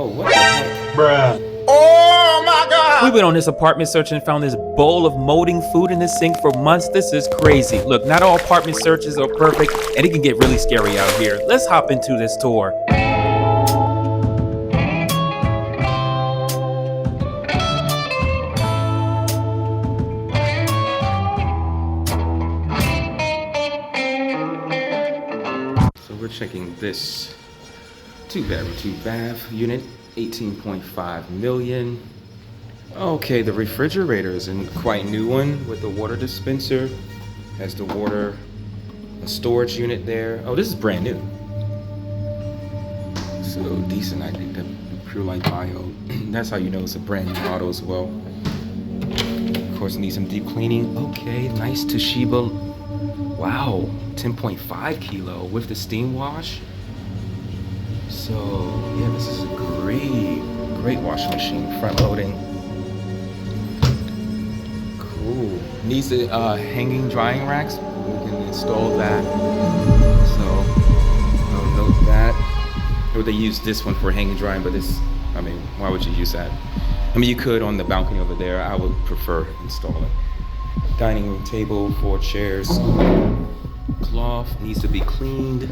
Oh, what the heck? Bruh. Oh my God! We've been on this apartment search and found this bowl of molding food in the sink for months. This is crazy. Look, not all apartment searches are perfect, and it can get really scary out here. Let's hop into this tour. So we're checking this 2-bedroom, 2-bath unit, 18.5 million. Okay, the refrigerator is a quite new one with the water dispenser. Has the water, a storage unit there. Oh, this is brand new. So decent, I think, the Pure Light Bio. That's how you know it's a brand new model as well. Of course, it needs some deep cleaning. Okay, nice Toshiba. Wow, 10.5 kilo with the steam wash. So yeah, this is a great washing machine, front loading. Cool. Needs the hanging drying racks. We can install that. So I'll note that. Or they use this one for hanging drying, but this, I mean, why would you use that? I mean, you could on the balcony over there. I would prefer installing. Dining room table, 4 chairs. Cloth needs to be cleaned.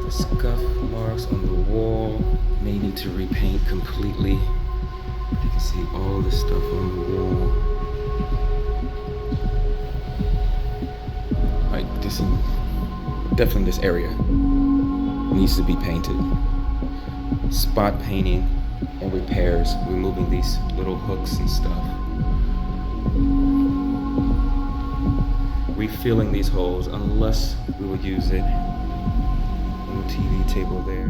Scuff marks on the wall. May need to repaint completely. You can see all the stuff on the wall. Like this, definitely this area needs to be painted. Spot painting and repairs, removing these little hooks and stuff. Refilling these holes unless we would use it. TV table there.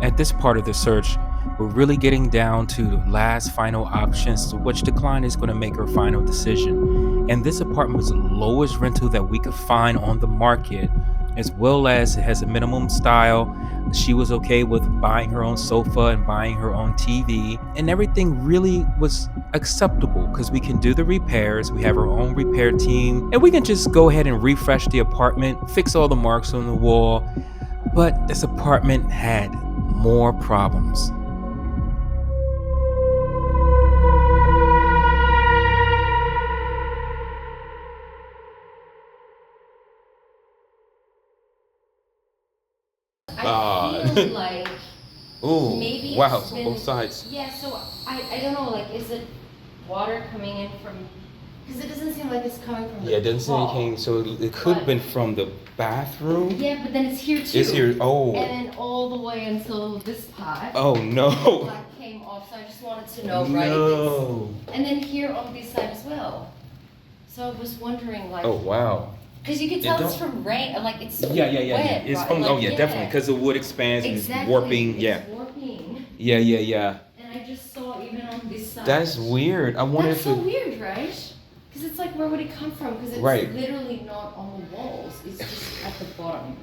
At this part of the search, we're really getting down to the last final options to which the client is going to make her final decision. And this apartment was the lowest rental that we could find on the market, as well as it has a minimum style. She was okay with buying her own sofa and buying her own TV, and everything really was acceptable because we can do the repairs. We have our own repair team, and we can just go ahead and refresh the apartment, fix all the marks on the wall. But this apartment had more problems. I feel like Ooh, maybe wow, it's so been, both sides. Yeah, so I don't know, like, is it water coming in from, because it doesn't seem like it's coming from the Yeah, it doesn't seem it came, so it could have been from the bathroom. Yeah, but then it's here too. It's here, oh. And then all the way until this part. Oh no. That came off, so I just wanted to know, No. right? And then here on this side as well. So I was wondering, like. Oh wow. Because you can tell it's from rain, like it's Yeah. wet, It's right? from, like, oh yeah, definitely, because the wood expands and exactly. it's warping, It's yeah. warping. Yeah. And I just saw even on this side. That's weird. I wonder That's if so it, weird, right? Because it's like, where would it come from? Because it's Right. literally not on the walls. It's just at the bottom.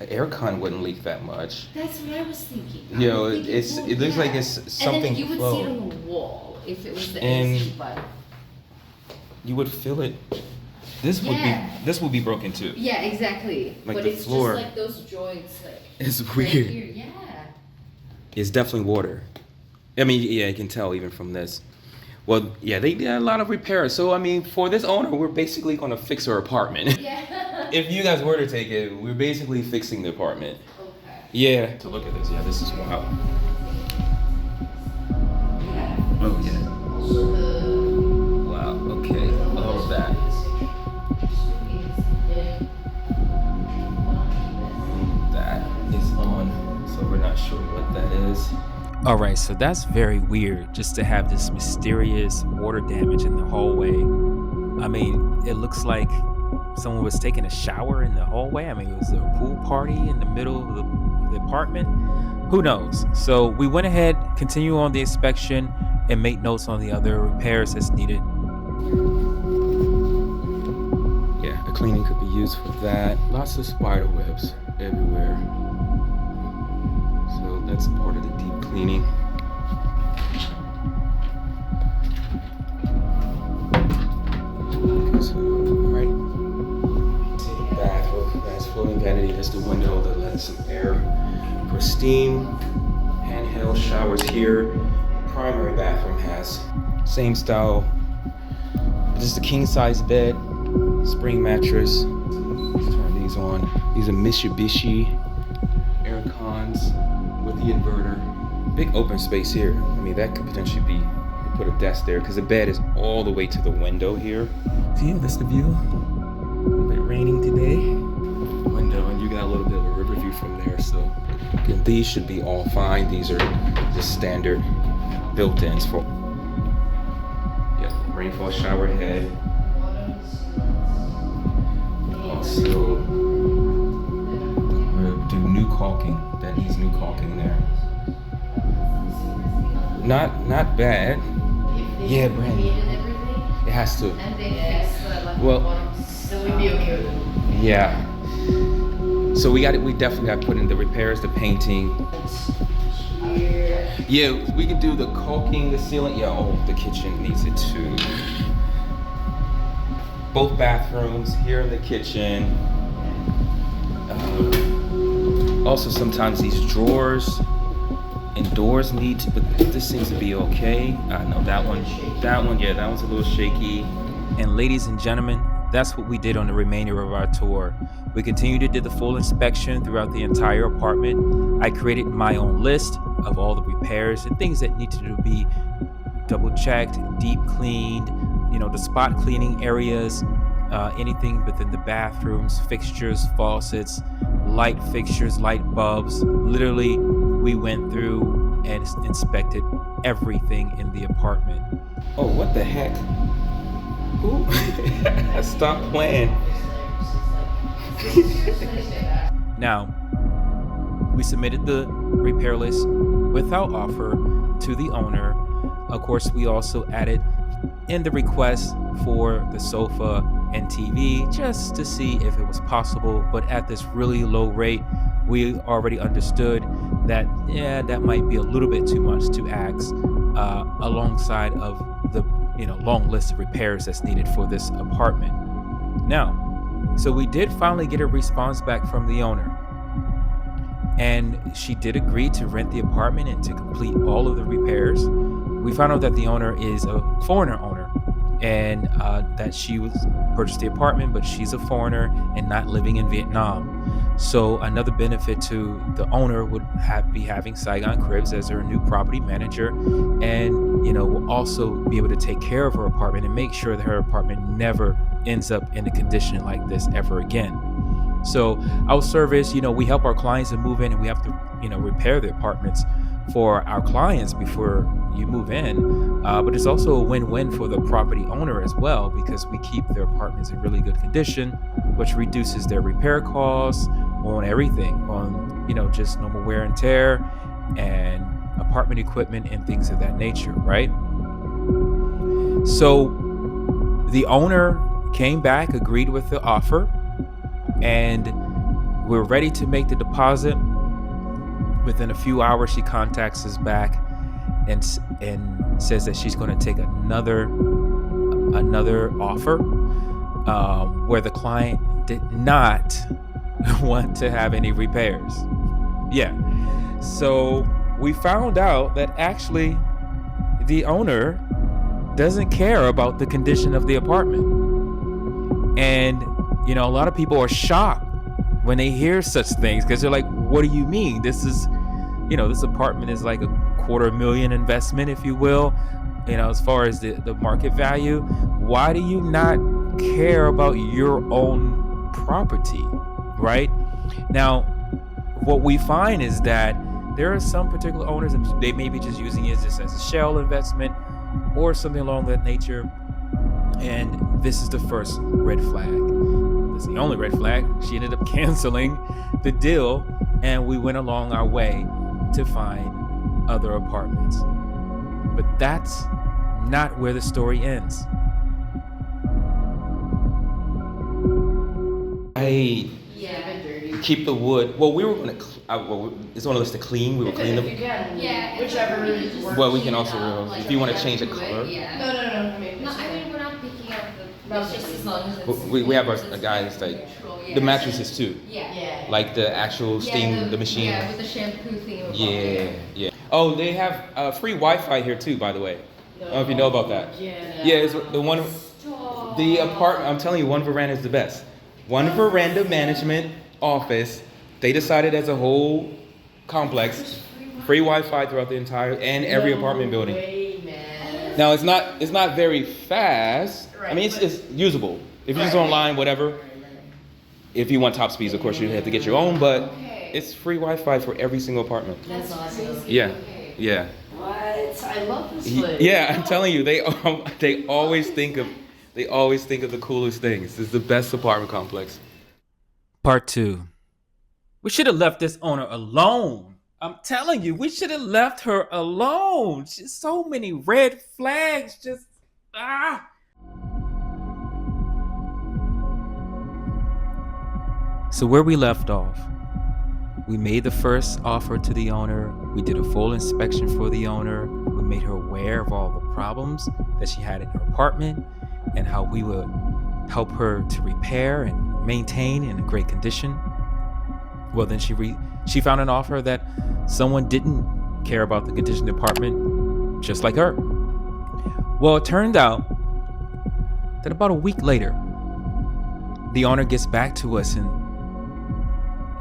an aircon wouldn't leak that much. That's what I was thinking. You I know, was thinking, it well, looks like yeah. it's something And then you would flow. see it on the wall if it was the And- AC, but. You would feel it. This Yeah. would be broken too. Yeah, exactly. Like but the it's floor. just like those joints, like. It's right weird. here. Yeah. It's definitely water. I mean, yeah, you can tell even from this. Well, yeah, they did a lot of repairs. So, I mean, for this owner, we're basically going to fix her apartment. Yeah. If you guys were to take it, we're basically fixing the apartment. Okay. Yeah. To look at this, yeah, this is wild. Oh, yeah. Wow, okay, all of that. That is on, so we're not sure what that is. All right, so that's very weird just to have this mysterious water damage in the hallway. I mean, it looks like someone was taking a shower in the hallway. I mean, it was a pool party in the middle of the apartment. Who knows? So we went ahead, continue on the inspection, and make notes on the other repairs that's needed. Yeah, a cleaning could be used for that. Lots of spider webs everywhere. So that's part of the deep cleaning. Okay, so, all right. See the bathroom, nice clothing vanity. That's the window that lets some air for steam. Handheld showers here. Primary bathroom has same style. This is the king size bed, spring mattress. Let's turn these on. These are Mitsubishi air cons with the inverter. Big open space here. I mean, that could potentially be, you put a desk there because the bed is all the way to the window here. So yeah, that's the view. A little bit raining today. Window, and you got a little bit of a river view from there. So again, these should be all fine. These are just standard built-ins for. Yep, rainfall shower head. Also, we'll do new caulking. That needs new caulking there. Not bad. Yeah, Brandon. It has to. And they fix the like Well, bottom. So we'd be okay with it. Yeah. So we definitely got to put in the repairs, the painting. Yeah, we can do the caulking, the ceiling. Yeah, oh, the kitchen needs it too. Both bathrooms here in the kitchen. Also, sometimes these drawers and doors need to, but this seems to be okay. I know that one, yeah, that one's a little shaky. And ladies and gentlemen, that's what we did on the remainder of our tour. We continued to do the full inspection throughout the entire apartment. I created my own list of all the repairs and things that needed to be double checked, deep cleaned, the spot cleaning areas, anything within the bathrooms, fixtures, faucets, light fixtures, light bulbs. Literally, we went through and inspected everything in the apartment. Oh, what the heck? Who? Stop playing. Now, we submitted the repair list without offer to the owner. Of course, we also added in the request for the sofa and TV just to see if it was possible. But at this really low rate, we already understood that, that might be a little bit too much to ask alongside of the long list of repairs that's needed for this apartment. Now, so we did finally get a response back from the owner, and she did agree to rent the apartment and to complete all of the repairs. We found out that the owner is a foreigner owner, and that she was purchased the apartment, but she's a foreigner and not living in Vietnam. So another benefit to the owner would be having Saigon Cribs as her new property manager, and will also be able to take care of her apartment and make sure that her apartment never ends up in a condition like this ever again. So our service, we help our clients to move in, and we have to, repair the apartments for our clients before you move in. But it's also a win-win for the property owner as well, because we keep their apartments in really good condition, which reduces their repair costs on everything, on, just normal wear and tear and apartment equipment and things of that nature, right? So the owner came back, agreed with the offer, and we're ready to make the deposit. Within a few hours, she contacts us back and says that she's going to take another offer, where the client did not want to have any repairs. Yeah. So we found out that actually the owner doesn't care about the condition of the apartment. And, a lot of people are shocked when they hear such things, because they're like, what do you mean? This is, this apartment is like $250,000 investment, if you will, as far as the market value. Why do you not care about your own property, right? Now, what we find is that there are some particular owners, and they may be just using it just as a shell investment or something along that nature. And this is the first red flag. This is the only red flag. She ended up canceling the deal, and we went along our way to find other apartments. But that's not where the story ends. Keep the wood. Well, we were going to. It's on the list to clean. We were cleaning them. If you can, Yeah, whichever works. Well, we can also. If you want to change the color. Yeah. No. I mean, No, I mean, we're not picking up the. It's just as long as it's. We have a guy that's like the mattresses too. Yeah. Like the actual steam, the machine. Yeah, with the shampoo thing. Yeah. Oh, they have free Wi-Fi here too, by the way. I don't know if you know about that. Yeah, it's the one. The apartment. I'm telling you, One Veranda is the best. One Veranda Management Office. They decided as a whole complex, free Wi-Fi throughout the entire and every apartment building. Now it's not very fast. I mean it's usable. If you're just online, whatever. If you want top speeds, of course you have to get your own, but it's free Wi-Fi for every single apartment. That's awesome. Yeah. What? I love this place. Yeah, I'm telling you, they always think of the coolest things. It's the best apartment complex. Part 2. We should have left this owner alone. I'm telling you, we should have left her alone. She's so many red flags. Just So where we left off, we made the first offer to the owner. We did a full inspection for the owner. We made her aware of all the problems that she had in her apartment and how we would help her to repair and maintain in a great condition. Well, then she found an offer that someone didn't care about the condition of the apartment, just like her. Well, it turned out that about a week later, the owner gets back to us and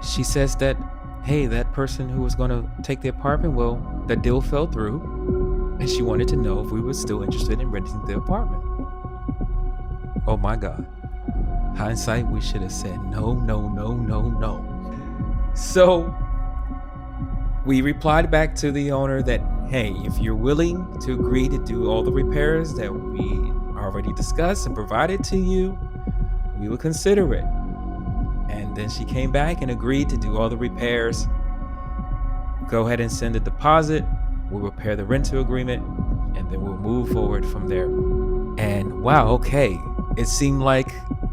she says that, hey, that person who was going to take the apartment, well, that deal fell through, and she wanted to know if we were still interested in renting the apartment. Oh my God. Hindsight, we should have said no. So we replied back to the owner that, hey, if you're willing to agree to do all the repairs that we already discussed and provided to you, we would consider it. And then she came back and agreed to do all the repairs. Go ahead and send a deposit. We'll repair the rental agreement, and then we'll move forward from there. And wow, okay. It seemed like,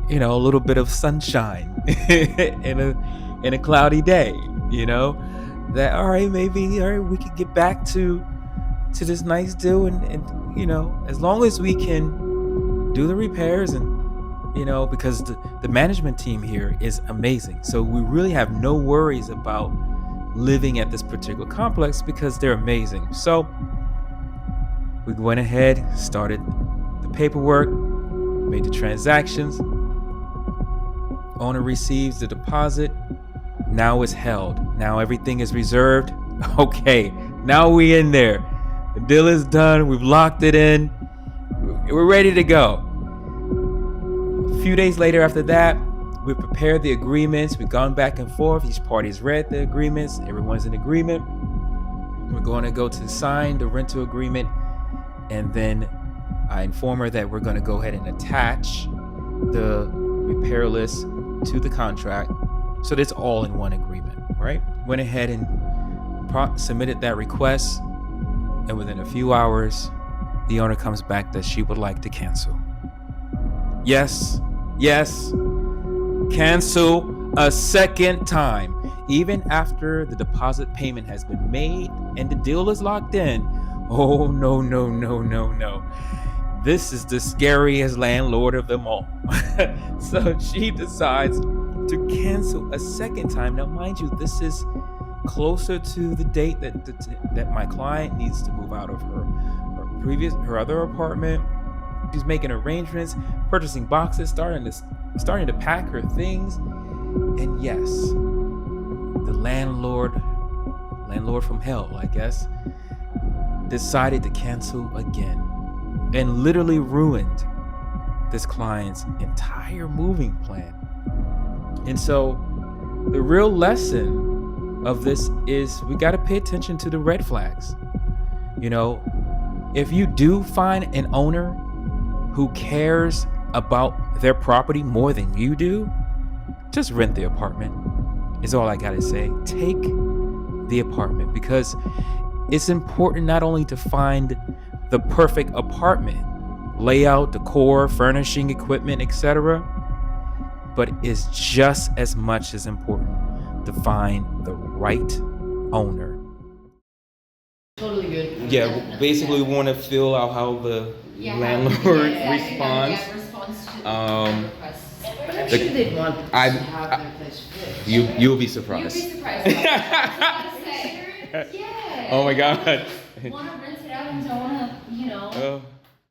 a little bit of sunshine in a cloudy day, that, all right, we could get back to this nice deal. And as long as we can do the repairs and, because the management team here is amazing. So we really have no worries about living at this particular complex because they're amazing. So we went ahead, started the paperwork, made the transactions. Owner receives the deposit. Now it's held. Now everything is reserved. Okay, now we in there. The deal is done. We've locked it in. We're ready to go. A few days later after that, we prepared the agreements. We've gone back and forth. Each party's read the agreements. Everyone's in agreement. We're going to go to sign the rental agreement. And then I inform her that we're going to go ahead and attach the repair list to the contract. So that's all in one agreement, right? Went ahead and submitted that request. And within a few hours, the owner comes back that she would like to cancel. Yes, cancel a second time. Even after the deposit payment has been made and the deal is locked in. Oh, no. This is the scariest landlord of them all. So she decides to cancel a second time. Now, mind you, this is closer to the date that my client needs to move out of her other apartment. She's making arrangements, purchasing boxes, starting to pack her things. And yes, the landlord from hell, I guess, decided to cancel again and literally ruined this client's entire moving plan. And so the real lesson of this is we got to pay attention to the red flags. If you do find an owner who cares about their property more than you do, just rent the apartment is all I gotta say. Take the apartment, because it's important not only to find the perfect apartment, layout, decor, furnishing, equipment, etc., but it's just as much as important to find the right owner. Totally good. Yeah, basically we want to feel out how the landlord responds. Responds to the requests. But I'm sure they'd want to have their place fixed. You'll be You'd be surprised. surprised. I was about to say. Yeah. Oh my God. Want to rent it out and don't want to, you know. Oh.